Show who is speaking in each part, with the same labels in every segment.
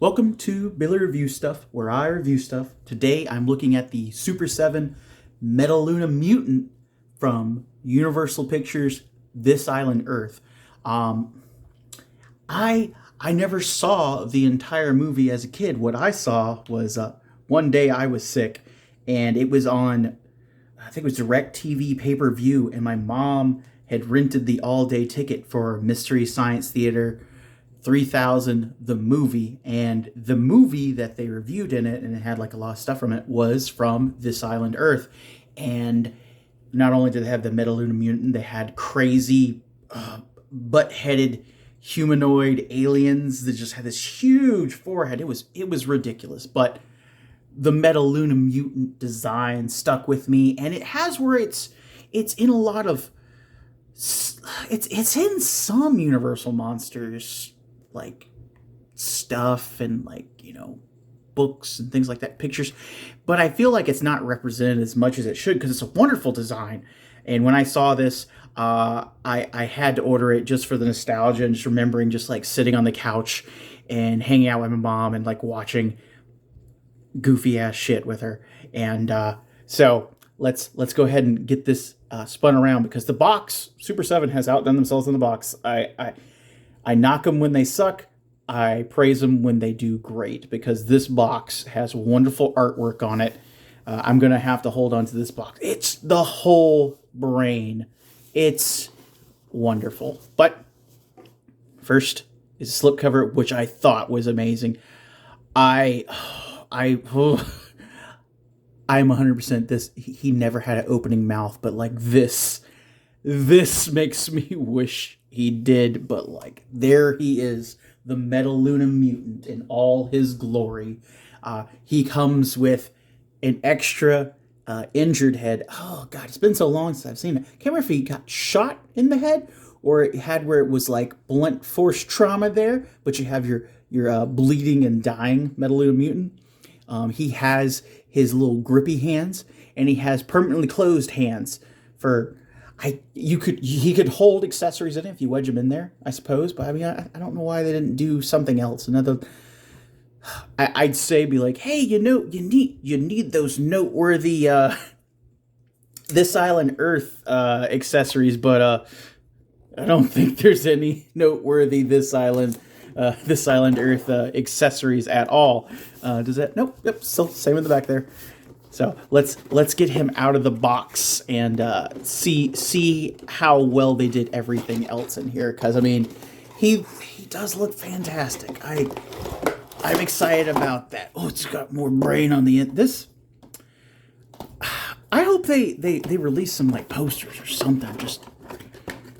Speaker 1: Welcome to Billy Review Stuff, where I review stuff. Today I'm looking at the Super7 Metaluna Mutant from Universal Pictures' This Island Earth. I never saw the entire movie as a kid. What I saw was one day I was sick, and it was on, I think it was DirecTV pay-per-view, and my mom had rented the all-day ticket for Mystery Science Theater 3000, the movie, and the movie that they reviewed in it, and it had like a lot of stuff from it, was from This Island Earth. And not only did they have the Metaluna Mutant, they had crazy butt-headed humanoid aliens that just had this huge forehead. It was ridiculous, but the Metaluna Mutant design stuck with me, and it has where it's in a lot of it's in some Universal Monsters like stuff and like, books and things like that, pictures, but I feel like it's not represented as much as it should because it's a wonderful design. And when I saw this, I had to order it just for the nostalgia and just remembering just like sitting on the couch and hanging out with my mom and like watching goofy ass shit with her. And so let's go ahead and get this spun around, because the box, Super7 has outdone themselves in the box. I knock them when they suck. I praise them when they do great, because this box has wonderful artwork on it. I'm going to have to hold on to this box. It's the whole brain. It's wonderful. But first is a slipcover, which I thought was amazing. I'm 100% this. He never had an opening mouth, but like this makes me wish he did. But like, there he is, the Metaluna Mutant in all his glory. He comes with an extra injured head. Oh God, it's been so long since I've seen it. Can't remember if he got shot in the head or it had where it was like blunt force trauma there. But you have your bleeding and dying Metaluna Mutant. He has his little grippy hands, and he has permanently closed hands for. He could hold accessories in it if you wedge them in there, I suppose. But I mean, I don't know why they didn't do something else. I'd say be like, hey, you need those noteworthy This Island Earth accessories, but I don't think there's any noteworthy This Island Earth accessories at all. Does that? Nope. Yep. Still same in the back there. So let's get him out of the box and see how well they did everything else in here. Because I mean, he does look fantastic. I'm excited about that. Oh, it's got more brain on the end. This, I hope they release some like posters or something. Just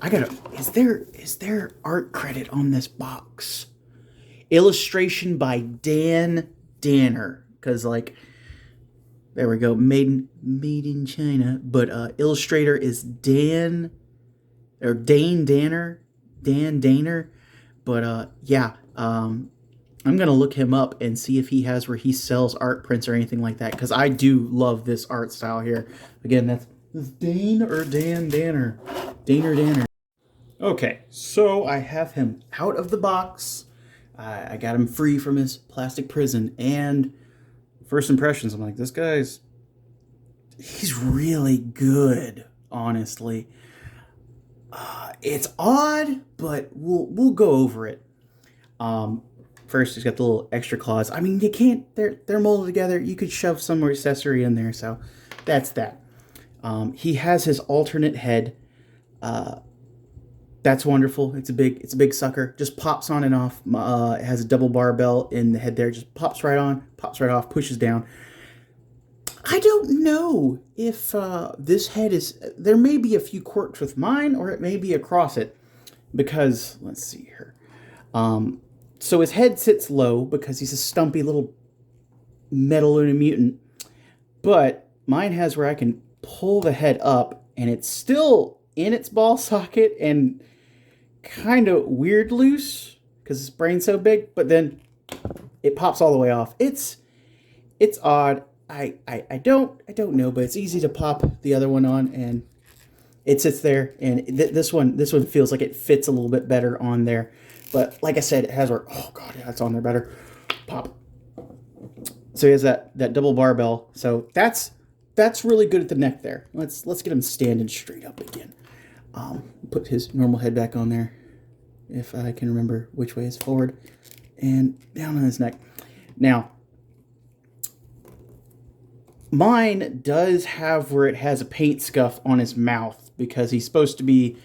Speaker 1: is there art credit on this box? Illustration by Dan Danner, because like. There we go, made in China. But illustrator is Dan Danner. But yeah, I'm gonna look him up and see if he has where he sells art prints or anything like that, because I do love this art style here. Again, that's Dane or Dan Danner, Danner. Okay, so I have him out of the box. I got him free from his plastic prison, and first impressions, I'm like, he's really good, honestly. It's odd, but we'll go over it. First, he's got the little extra claws. I mean, you can't, they're molded together. You could shove some accessory in there, so that's that. He has his alternate head. That's wonderful. It's a big sucker. Just pops on and off. It has a double barbell in the head there. Just pops right on, pops right off, pushes down. I don't know if this head is. There may be a few quirks with mine, or it may be across it. Because let's see here. So his head sits low because he's a stumpy little Metaluna Mutant. But mine has where I can pull the head up, and it's still in its ball socket and kind of weird loose because his brain's so big, but then it pops all the way off. It's odd. I don't know, but it's easy to pop the other one on, and it sits there. And this one feels like it fits a little bit better on there. But like I said, it has where, oh god, yeah, it's on there better. pop. So he has that double barbell. So that's really good at the neck there. Let's get him standing straight up again. Put his normal head back on there, if I can remember which way is forward, and down on his neck. Now, mine does have where it has a paint scuff on his mouth because he's supposed to be.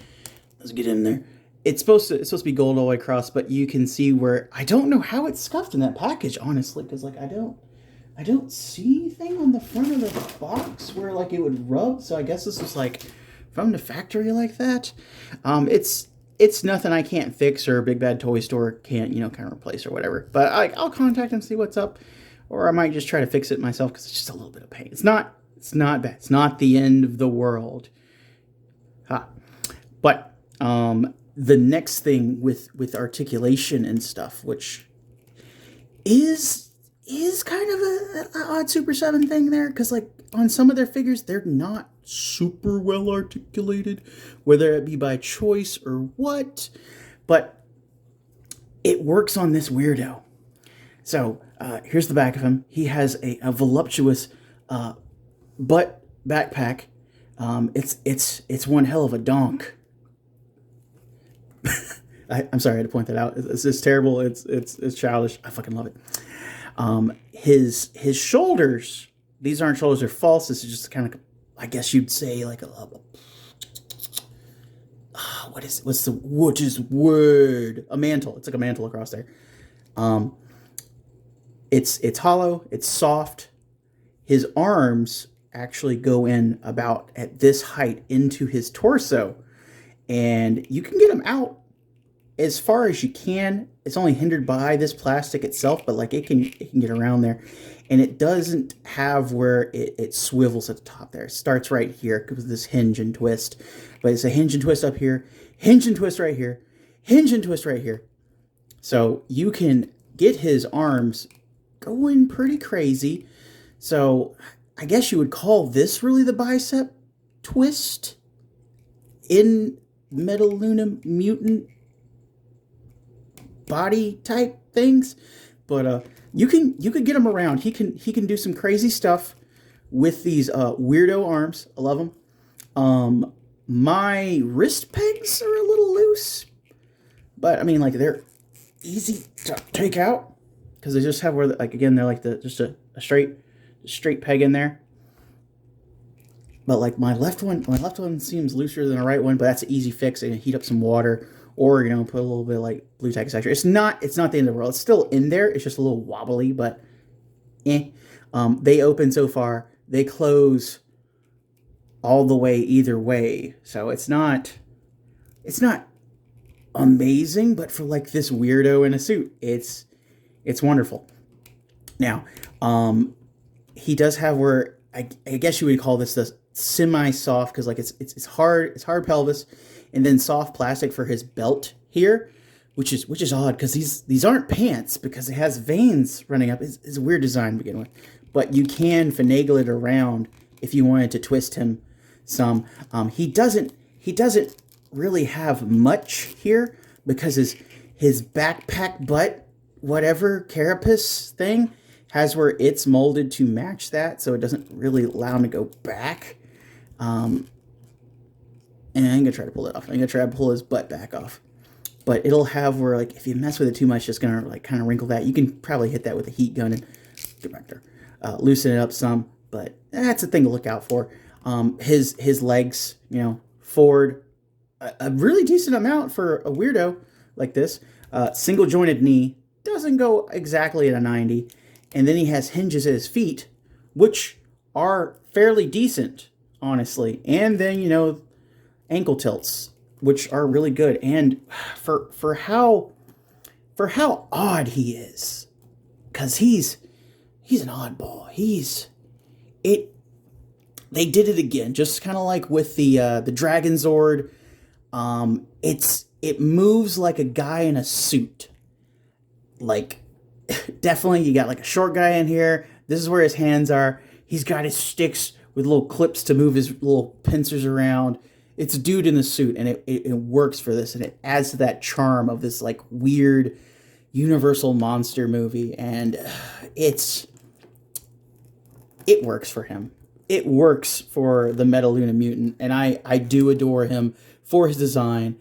Speaker 1: Let's get in there. It's supposed to be gold all the way across, but you can see where I don't know how it's scuffed in that package, honestly, because like I don't see anything on the front of the box where like it would rub. So I guess this is like from the factory like that. It's nothing I can't fix or Big Bad Toy Store can't kind of replace or whatever. But I'll contact them, see what's up, or I might just try to fix it myself because it's just a little bit of pain. It's not bad. It's not the end of the world. But the next thing with articulation and stuff, which is kind of an odd Super7 thing there, because like on some of their figures, they're not super well articulated, whether it be by choice or what, but it works on this weirdo. So here's the back of him. He has a voluptuous butt backpack. It's one hell of a donk. I'm sorry I had to point that out. It's terrible. It's childish. I fucking love it. His shoulders. These aren't shoulders. They're false. This is just kind of, I guess you'd say, like what's the word? A mantle. It's like a mantle across there. It's hollow. It's soft. His arms actually go in about at this height into his torso, and you can get him out as far as you can. It's only hindered by this plastic itself, but like it can get around there, and it doesn't have where it swivels at the top there. It starts right here with this hinge and twist, but it's a hinge and twist up here, hinge and twist right here, hinge and twist right here. So you can get his arms going pretty crazy. So I guess you would call this really the bicep twist in Metaluna Mutant body type things. But you can get him around. He can do some crazy stuff with these weirdo arms. I love them. My wrist pegs are a little loose, but I mean, like, they're easy to take out because they just have where, like, again, they're like just a straight peg in there. But like my left one seems looser than the right one, but that's an easy fix. And heat up some water, or put a little bit of like blue tack extra. It's not the end of the world. It's still in there. It's just a little wobbly, but they open so far. They close all the way either way. So it's not amazing, but for like this weirdo in a suit, it's wonderful. Now, he does have where I guess you would call this the semi-soft, because like it's hard pelvis, and then soft plastic for his belt here, which is odd because these aren't pants because it has veins running up. It's a weird design to begin with, but you can finagle it around if you wanted to twist him some. He doesn't really have much here because his backpack butt whatever carapace thing has where it's molded to match that, so it doesn't really allow him to go back. And I'm gonna try to pull it off. I'm gonna try to pull his butt back off, but it'll have where, like, if you mess with it too much, it's just gonna like kind of wrinkle that. You can probably hit that with a heat gun and get back there, loosen it up some. But that's a thing to look out for. His legs, forward, a really decent amount for a weirdo like this. Single jointed knee, doesn't go exactly at a 90. And then he has hinges at his feet, which are fairly decent, honestly. And then, ankle tilts, which are really good. And for how odd he is, because he's an oddball. They did it again, just kind of like with the Dragon Zord. It moves like a guy in a suit. Like, definitely, you got like a short guy in here. This is where his hands are. He's got his sticks with little clips to move his little pincers around. It's a dude in the suit, and it works for this, and it adds to that charm of this like weird Universal monster movie, and it works for him. It works for the Metaluna Mutant, and I do adore him for his design.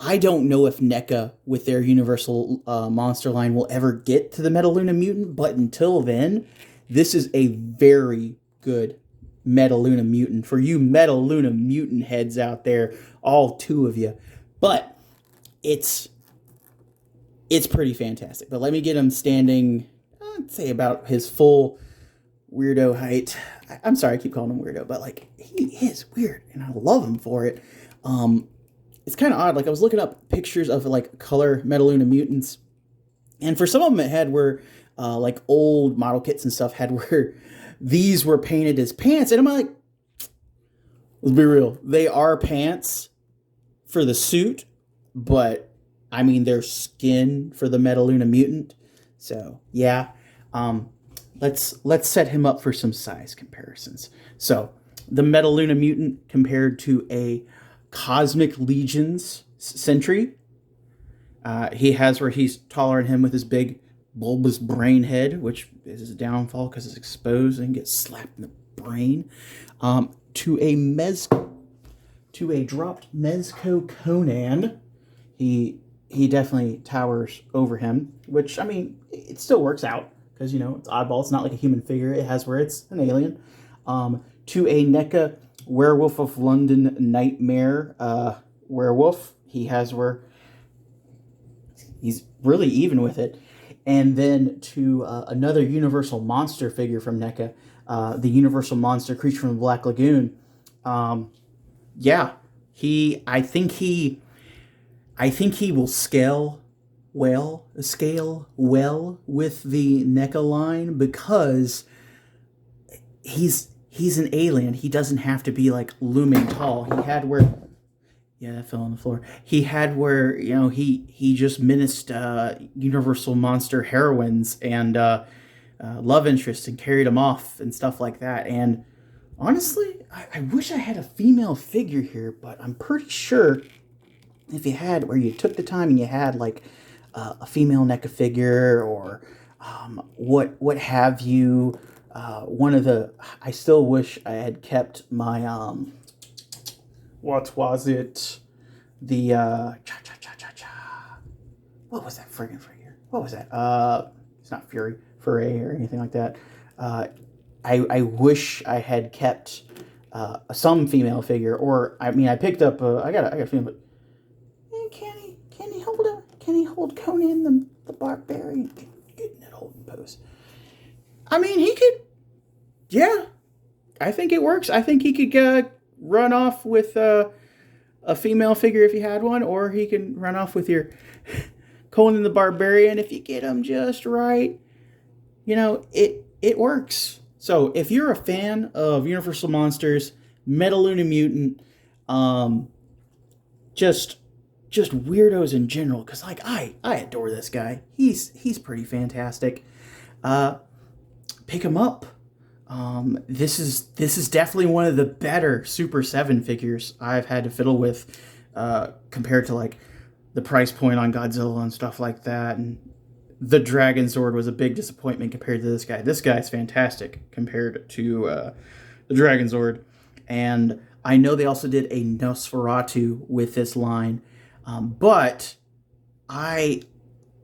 Speaker 1: I don't know if NECA with their Universal monster line will ever get to the Metaluna Mutant, but until then, this is a very good Metaluna Mutant for you Metaluna Mutant heads out there, all two of you. But it's pretty fantastic. But let me get him standing, I'd say about his full weirdo height. I'm sorry, I keep calling him weirdo, but like he is weird, and I love him for it. It's kind of odd. Like I was looking up pictures of like color Metaluna Mutants, and for some of them it had where like old model kits and stuff had where these were painted as pants, and I'm like, let's be real, they are pants for the suit, but I mean they're skin for the Metaluna Mutant. So yeah, let's set him up for some size comparisons. So the Metaluna Mutant compared to a Cosmic Legion's Sentry. He has where he's taller than him with his big bulbous brain head, which is his downfall because it's exposed and gets slapped in the brain. To a dropped Mezco Conan, he definitely towers over him, which I mean it still works out because you know it's oddball. It's not like a human figure. It has where it's an alien. To a NECA Werewolf of London Nightmare werewolf, he has where he's really even with it. And then to another Universal monster figure from NECA, the Universal monster creature from the Black Lagoon. Yeah, I think he will scale well with the NECA line because he's an alien. He doesn't have to be like looming tall. He had where, yeah, that fell on the floor. He had where, you know, he just menaced Universal monster heroines and love interests and carried them off and stuff like that. And honestly, I wish I had a female figure here, but I'm pretty sure if you had where you took the time and you had like a female NECA figure or what have you. One of the, I still wish I had kept my, what was it? The, what was that friggin' figure? What was that? It's not Foray or anything like that. I wish I had kept, some female figure, or, I mean, I picked up, I got a feeling, but, can he hold Conan the Barbarian? Get in that holding pose. I mean, he could, yeah, I think it works. I think he could run off with a female figure if he had one, or he can run off with your Conan the Barbarian if you get him just right. You know, it works. So if you're a fan of Universal Monsters, Metaluna Mutant, just weirdos in general, because like I adore this guy. He's pretty fantastic. Pick him up. This is definitely one of the better Super 7 figures I've had to fiddle with, compared to like the price point on Godzilla and stuff like that. And the Dragon Zord was a big disappointment compared to this guy. This guy's fantastic compared to the Dragon Zord. And I know they also did a Nosferatu with this line, but I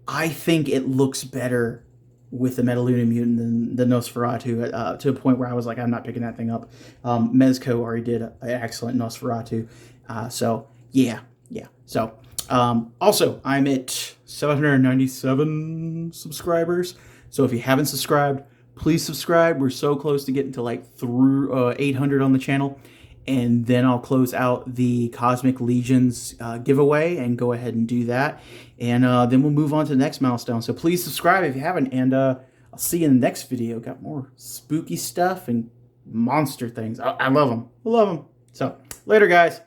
Speaker 1: think it looks better with the Metaluna Mutant than the Nosferatu, to a point where I was like, I'm not picking that thing up. Mezco already did an excellent Nosferatu. So, yeah. So, also, I'm at 797 subscribers. So if you haven't subscribed, please subscribe. We're so close to getting to like through 800 on the channel. And then I'll close out the Cosmic Legions giveaway and go ahead and do that. And then we'll move on to the next milestone. So please subscribe if you haven't. And I'll see you in the next video. Got more spooky stuff and monster things. I love them. I love them. So later, guys.